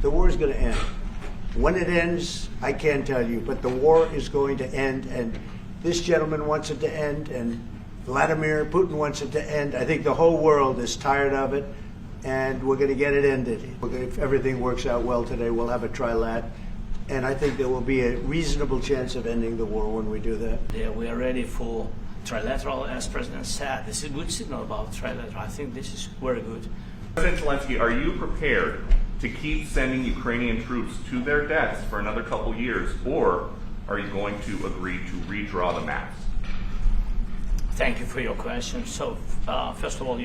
the war is going to end. When it ends, I can't tell you, but the war is going to end, and this gentleman wants it to end, and Vladimir Putin wants it to end. I think the whole world is tired of it, and we're going to get it ended. If everything works out well today, we'll have a trilat, and I think there will be a reasonable chance of ending the war when we do that. Yeah, we are ready for trilateral, as President said. This is a good signal about trilateral. I think this is very good. President Zelensky, are you prepared to keep sending Ukrainian troops to their deaths for another couple years, or are you going to agree to redraw the maps? Thank you for your question. So, first of all,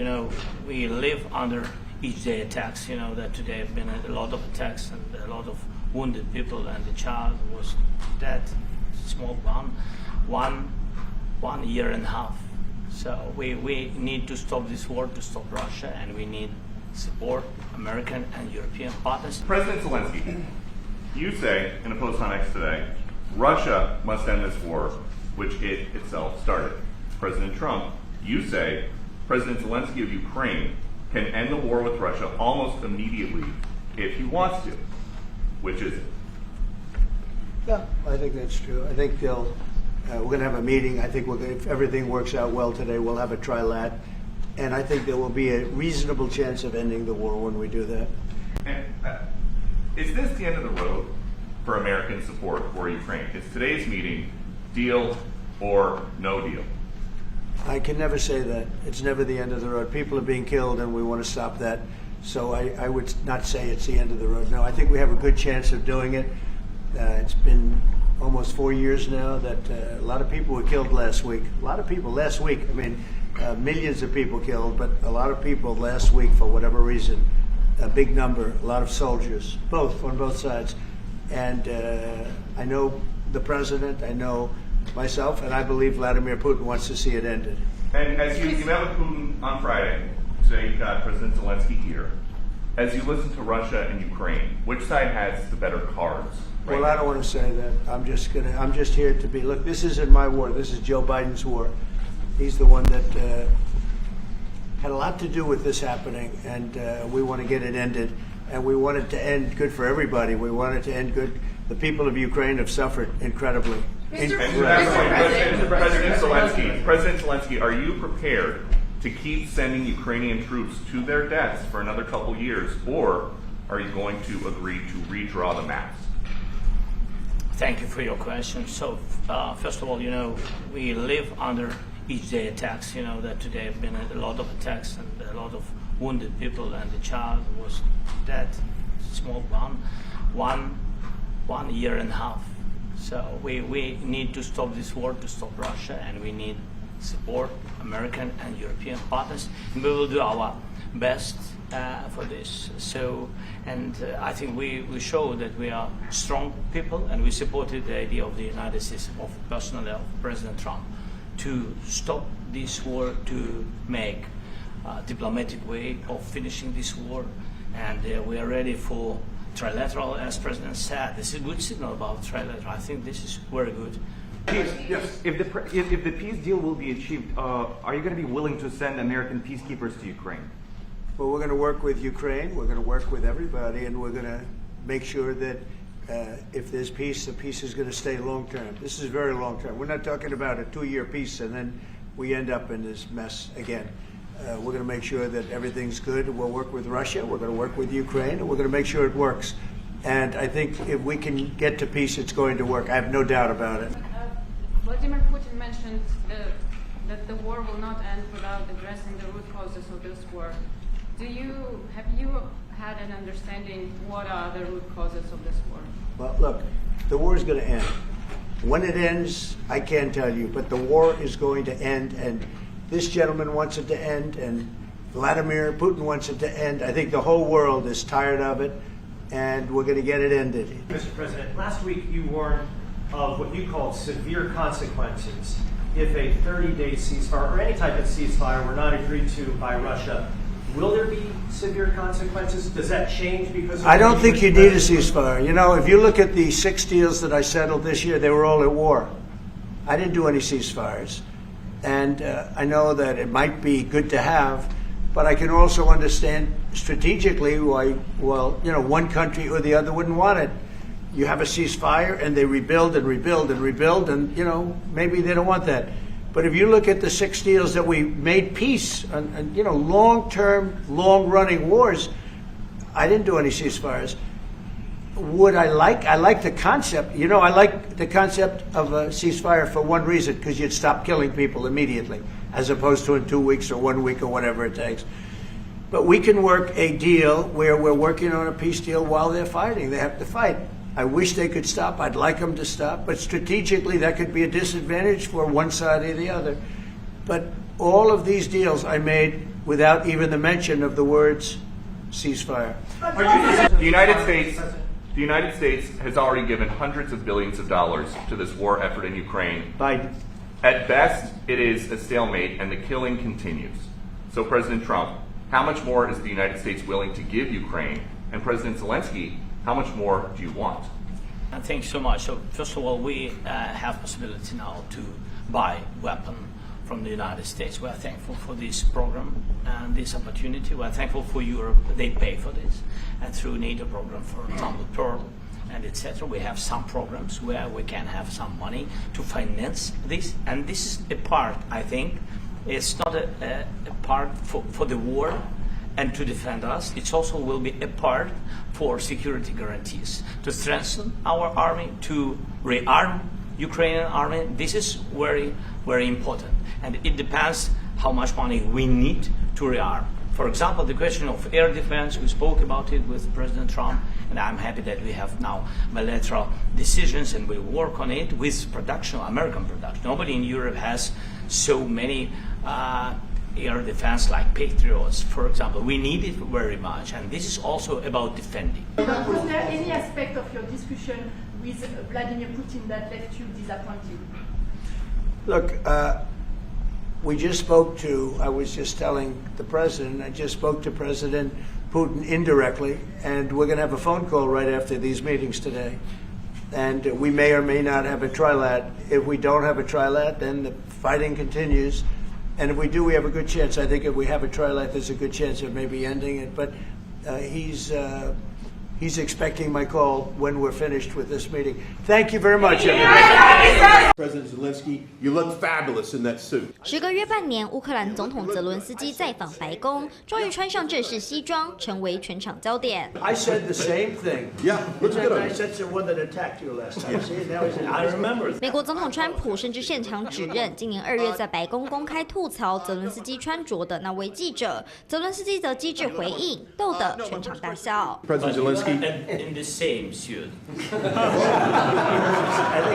we live under each day attacks. That today have been a lot of attacks and a lot of wounded people, and the child was dead, small one year and a half. So we need to stop this war, to stop Russia, and we need support American and European partners. President Zelensky, you say in a post on X today, Russia must end this war, which it itself started. President Trump, you say President Zelensky of Ukraine can end the war with Russia almost immediately if he wants to. Which is it? Yeah, I think that's true. I think we're going to have a meeting. I think if everything works out well today, we'll have a trilat. And I think there will be a reasonable chance of ending the war when we do that. And is this the end of the road for American support for Ukraine? Is today's meeting deal or no deal? I can never say that. It's never the end of the road. People are being killed, and we want to stop that. So I would not say it's the end of the road. No, I think we have a good chance of doing it. It's been almost 4 years now that a lot of people were killed last week. A lot of people last week. I mean, millions of people killed, but a lot of people last week for whatever reason. A big number, a lot of soldiers, on both sides. And I know the president, I know myself, and I believe Vladimir Putin wants to see it ended. And as you met with Putin on Friday, today you've got President Zelensky here. As you listen to Russia and Ukraine, which side has the better cards? Right Well, now? I don't want to say that. I'm just here to be. Look, this isn't my war. This is Joe Biden's war. He's the one that had a lot to do with this happening, and we want to get it ended. And we want it to end good for everybody. We want it to end good. The people of Ukraine have suffered incredibly. President Zelensky, are you prepared to keep sending Ukrainian troops to their deaths for another couple years, or are you going to agree to redraw the maps? Thank you for your question. So, first of all, we live under each day attacks. That today have been a lot of attacks and a lot of wounded people, and the child was dead, small one year and a half. So we need to stop this war, to stop Russia, and we need support American and European partners, and we will do our best for this. So, and I think we show that we are strong people, and we supported the idea of the United States, of personally of President Trump, to stop this war, to make a diplomatic way of finishing this war, and we are ready for trilateral, as President said. This is a good signal about trilateral. I think this is very good. Yes. If the peace deal will be achieved, are you going to be willing to send American peacekeepers to Ukraine? Well, we're going to work with Ukraine. We're going to work with everybody, and we're going to make sure that if there's peace, the peace is going to stay long term. This is very long term. We're not talking about a 2-year peace and then we end up in this mess again. We're going to make sure that everything's good. We'll work with Russia. We're going to work with Ukraine, and we're going to make sure it works. And I think if we can get to peace, it's going to work. I have no doubt about it. Vladimir Putin mentioned that the war will not end without addressing the root causes of this war. Have you had an understanding what are the root causes of this war? Well, look, the war is going to end. When it ends, I can't tell you, but the war is going to end, and this gentleman wants it to end, and Vladimir Putin wants it to end. I think the whole world is tired of it, and we're going to get it ended. Mr. President, last week you warned of what you called severe consequences if a 30-day ceasefire or any type of ceasefire were not agreed to by Russia. Will there be severe consequences? Does that change because of I don't think you need a ceasefire. If you look at the 6 deals that I settled this year, they were all at war. I didn't do any ceasefires. And I know that it might be good to have, But I can also understand strategically why, well, one country or the other wouldn't want it. You have a ceasefire and they rebuild and rebuild and rebuild, and maybe they don't want that. But if you look at the 6 deals that we made peace and long-term, long-running wars, I didn't do any ceasefires. Would I like the concept. I like the concept of a ceasefire for one reason, because you'd stop killing people immediately, as opposed to in 2 weeks or 1 week or whatever it takes. But we can work a deal where we're working on a peace deal while they're fighting. They have to fight. I wish they could stop. I'd like them to stop. But strategically, that could be a disadvantage for one side or the other. But all of these deals I made without even the mention of the words ceasefire. The United States has already given hundreds of billions of dollars to this war effort in Ukraine. Biden. At best, it is a stalemate, and the killing continues. So, President Trump, how much more is the United States willing to give Ukraine? And President Zelensky, how much more do you want? Thank you so much. So first of all, we have possibility now to buy weapon from the United States. We are thankful for this program and this opportunity. We are thankful for Europe. They pay for this. And through NATO program, for example, Pearl and etc., we have some programs where we can have some money to finance this. And this is a part, I think, it's not a part for the war and to defend us. It also will be a part for security guarantees, to strengthen our army, to rearm Ukrainian army. This is very, very important. And it depends how much money we need to rearm. For example, the question of air defense, we spoke about it with President Trump, and I'm happy that we have now bilateral decisions and we work on it with production, American production. Nobody in Europe has so many air defense like Patriots, for example. We need it very much, and this is also about defending. Was there any aspect of your discussion with Vladimir Putin that left you disappointed? Look, I was just telling the president, I just spoke to President Putin indirectly, and we're going to have a phone call right after these meetings today. And we may or may not have a trilat. If we don't have a trilat, then the fighting continues. And if we do, we have a good chance. I think if we have a trilat, there's a good chance of maybe ending it. But he's expecting my call when we're finished with this meeting. Thank you very much, everybody. President Zelensky, you look fabulous in that suit. 时隔约半年，乌克兰总统泽伦斯基再访白宫，终于穿上正式西装，成为全场焦点。I said the same thing. Yeah, looks good. I said the one that attacked you last time. See, now I remember. 美国总统川普甚至现场指认，今年2月在白宫公开吐槽泽伦斯基穿着的那位记者，泽伦斯基则机智回应，逗得全场大笑。President Zelensky. In the same suit.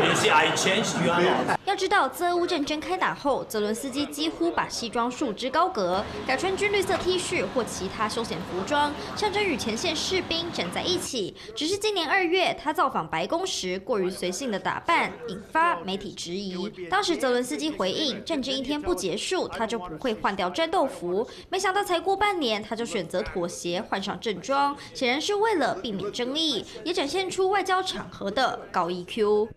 You see, I changed. You are not. 要知道，自俄乌战争开打后，泽伦斯基几乎把西装束之高阁，改穿军绿色 T 恤或其他休闲服装，象征与前线士兵站在一起。只是今年2月，他造访白宫时过于随性的打扮，引发媒体质疑。当时泽伦斯基回应，战争一天不结束，他就不会换掉战斗服。没想到才过半年，他就选择妥协，换上正装，显然是为了避免争议，也展现出外交场合的高 EQ。